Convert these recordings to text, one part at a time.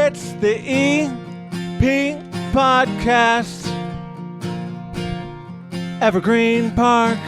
It's the EP Podcast. Evergreen Park.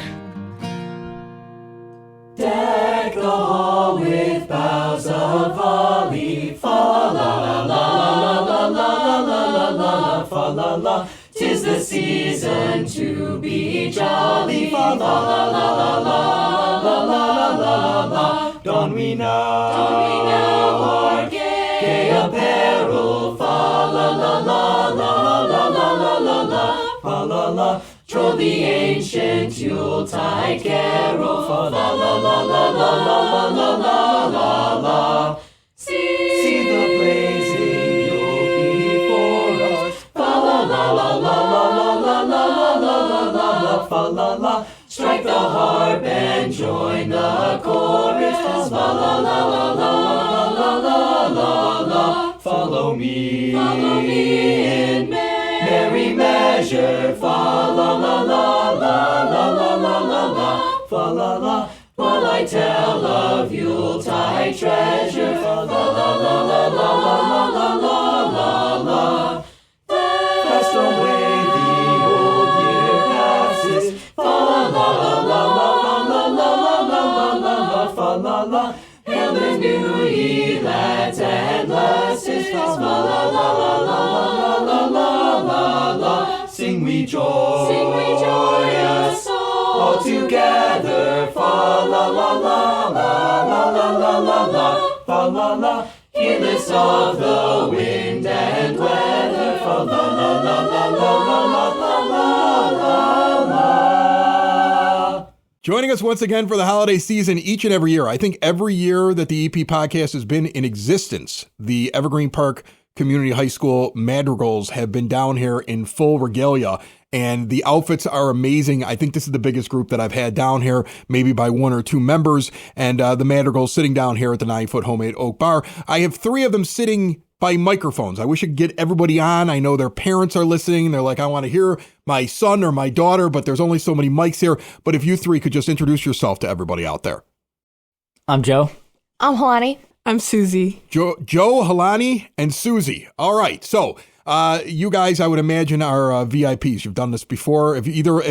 Deck the hall with boughs of holly. Fa la la la la la la la la la fa la la. 'Tis the season to be jolly. Fa la la la la la la la la la. Don we now our gay apparel. Fa la la la la la la la la la fa la la. Troll the ancient Yuletide carol. Fa la la la la la la la la la la. See the blazing Yule before us. Fa la la la la la la la la la la la fa la la. Strike the harp and join the chorus. Fa la la la la la la la la. Follow me in merry measure. Fa la la la la la la la la la fa la la. While I tell of Yuletide treasure. Fa la la la la la la la la la la. Fast away the old year passes. Fa la la la la la la la la la la fa la la. Hail the new year, lads and lasses. Fa la la la la la la la la la. Sing we joyous all together. Fa la la la la la la la la la fa la la. Heedless of the wind and weather. Fa la la la la la la la la la la. Joining us once again for the holiday season each and every year. I think every year that the EP podcast has been in existence, the Evergreen Park Community High School Madrigals have been down here in full regalia, and the outfits are amazing. I think this is the biggest group that I've had down here, maybe by one or two members, and the Madrigals sitting down here at the 9-foot homemade oak bar. I have three of them sitting by microphones. I wish I could get everybody on. I know their parents are listening. They're like, I want to hear my son or my daughter, but there's only so many mics here. But if you three could just introduce yourself to everybody out there. I'm Joe. I'm Helani. I'm Susie. Joe, Helani, and Susie. All right. So you guys, I would imagine, are VIPs. You've done this before. Have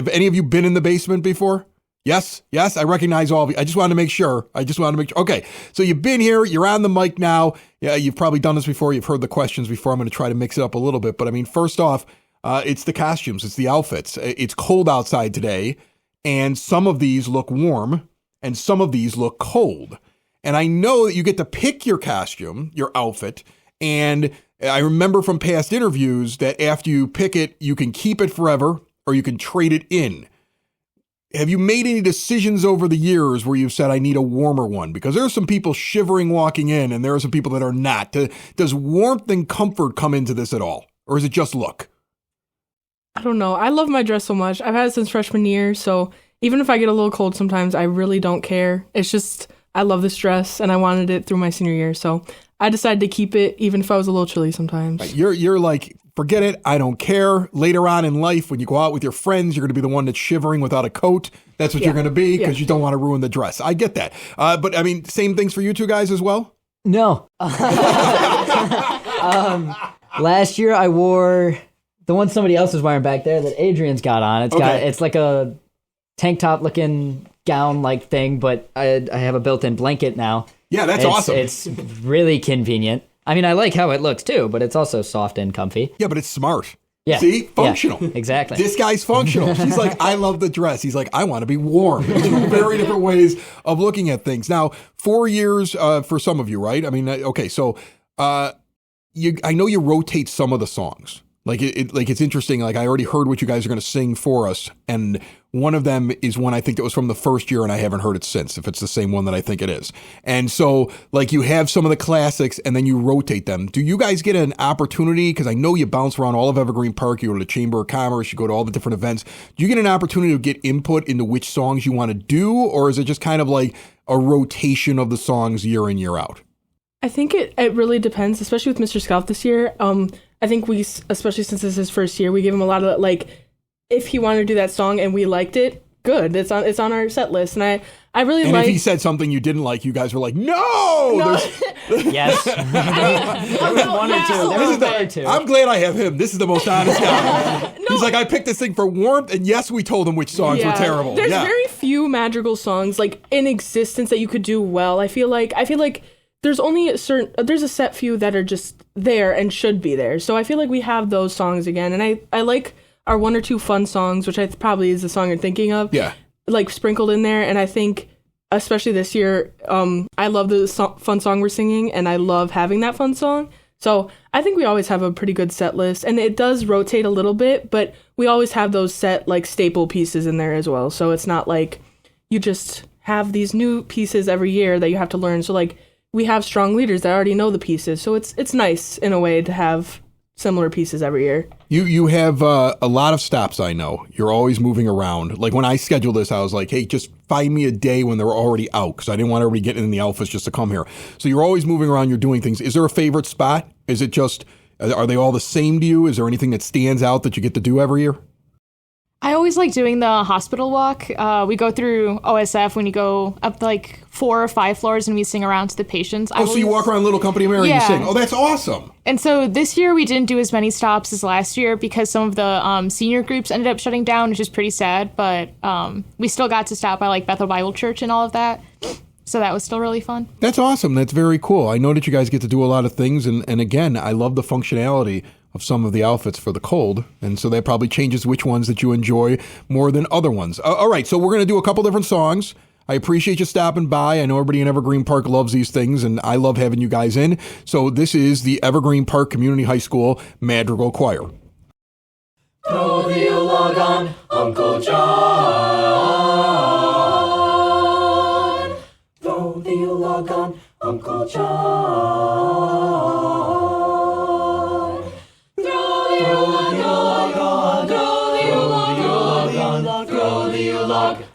any of you been in the basement before? Yes. I recognize all of you. I just wanted to make sure. Okay. So you've been here. You're on the mic now. Yeah, you've probably done this before. You've heard the questions before. I'm going to try to mix it up a little bit. But I mean, first off, it's the costumes. It's the outfits. It's cold outside today. And some of these look warm and some of these look cold. And I know that you get to pick your costume, your outfit. And I remember from past interviews that after you pick it, you can keep it forever or you can trade it in. Have you made any decisions over the years where you've said, I need a warmer one? Because there are some people shivering walking in and there are some people that are not. Does warmth and comfort come into this at all? Or is it just look? I don't know. I love my dress so much. I've had it since freshman year. So even if I get a little cold sometimes, I really don't care. It's just, I love this dress and I wanted it through my senior year. So I decided to keep it even if I was a little chilly sometimes. Right. You're like, forget it. I don't care. Later on in life, when you go out with your friends, you're going to be the one that's shivering without a coat. That's what you're going to be because you don't want to ruin the dress. I get that. But I mean, same things for you two guys as well? No. Last year I wore the one somebody else was wearing back there that Adrian's got on. It's like a tank top looking gown like thing, but I have a built-in blanket now. Yeah, that's awesome. It's really convenient. I mean, I like how it looks too, but it's also soft and comfy. Yeah, but it's smart. Yeah. See? Functional. Yeah, exactly. This guy's functional. She's like, I love the dress. He's like, I want to be warm. Very different ways of looking at things. Now, 4 years for some of you, right? I mean, okay, so I know you rotate some of the songs. Like it's interesting. Like I already heard what you guys are going to sing for us, and one of them is one I think that was from the first year, and I haven't heard it since. If it's the same one that I think it is, and so like you have some of the classics, and then you rotate them. Do you guys get an opportunity? Because I know you bounce around all of Evergreen Park. You go to the Chamber of Commerce. You go to all the different events. Do you get an opportunity to get input into which songs you want to do, or is it just kind of like a rotation of the songs year in year out? I think it really depends, especially with Mr. Scout this year. I think we, especially since this is his first year, we gave him a lot of, like, if he wanted to do that song and we liked it, good. It's on our set list, and I really And like. if he said something you didn't like, you guys were like, no! Yes. One or two. There was one or two. I'm glad I have him. This is the most honest guy. He's like, I picked this thing for warmth, and yes, we told him which songs were terrible. There's very few Madrigal songs like in existence that you could do well. I feel like there's only there's a set few that are just there and should be there. So I feel like we have those songs again, and I like our one or two fun songs, which probably is the song you're thinking of. Yeah. Like sprinkled in there, and I think especially this year, I love the fun song we're singing, and I love having that fun song. So I think we always have a pretty good set list, and it does rotate a little bit, but we always have those set like staple pieces in there as well. So it's not like you just have these new pieces every year that you have to learn. So like we have strong leaders that already know the pieces. So it's nice in a way to have similar pieces every year. You have a lot of stops, I know. You're always moving around. Like when I scheduled this, I was like, hey, just find me a day when they're already out, because I didn't want everybody getting in the Alphas just to come here. So you're always moving around, you're doing things. Is there a favorite spot? Is it just, are they all the same to you? Is there anything that stands out that you get to do every year? I always like doing the hospital walk. We go through OSF when you go up like 4 or 5 floors and we sing around to the patients. So you walk around Little Company of Mary and you sing. Oh, that's awesome. And so this year we didn't do as many stops as last year because some of the senior groups ended up shutting down, which is pretty sad. But we still got to stop by like Bethel Bible Church and all of that. So that was still really fun. That's awesome. That's very cool. I know that you guys get to do a lot of things. And again, I love the functionality of some of the outfits for the cold. And so that probably changes which ones that you enjoy more than other ones. All right, so we're going to do a couple different songs. I appreciate you stopping by. I know everybody in Evergreen Park loves these things, and I love having you guys in. So this is the Evergreen Park Community High School Madrigal Choir. Throw the log on Uncle John. Throw the log on Uncle John.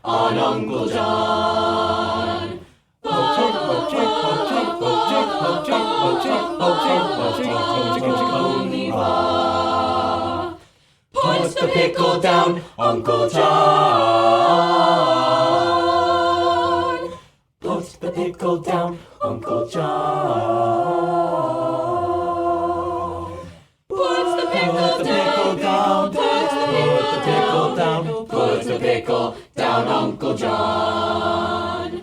On Uncle John. Puts the pickle down, Uncle John. Puts the pickle down, Uncle John. Puts the pickle down, puts the pickle down, puts the pickle down, Uncle John.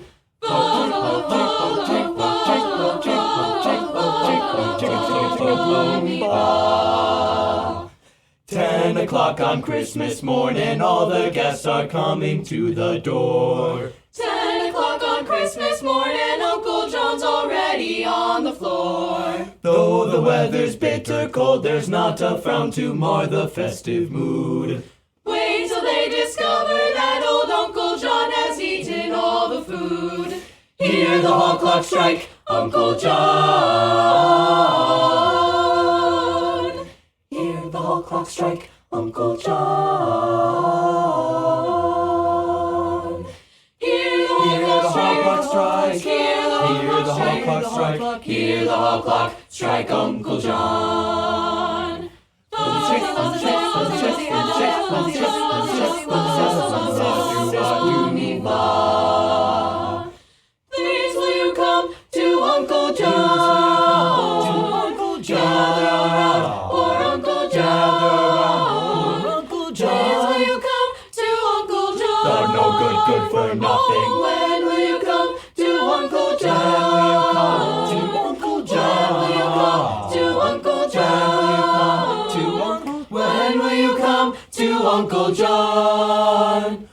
Ten o'clock on Christmas morning, all the guests are coming to the door. 10 o'clock on Christmas morning, Uncle John's already on the floor. Though the weather's bitter cold, there's not a frown to mar the festive mood. Wait till they discover that old Uncle John has eaten all the food. Hear the hall clock strike, Uncle John. Hear the hall clock strike, Uncle John. Hear the hall clock strike, hear the hall clock strike, hear the hall clock strike, Uncle John. Please will you come to Uncle John? Uncle John, or Uncle John, Uncle John. Please will you come to Uncle John? They're no good for nothing. When will you come to Uncle John? When will you come to Uncle John? When will you come to Uncle John? When will you come to Uncle John?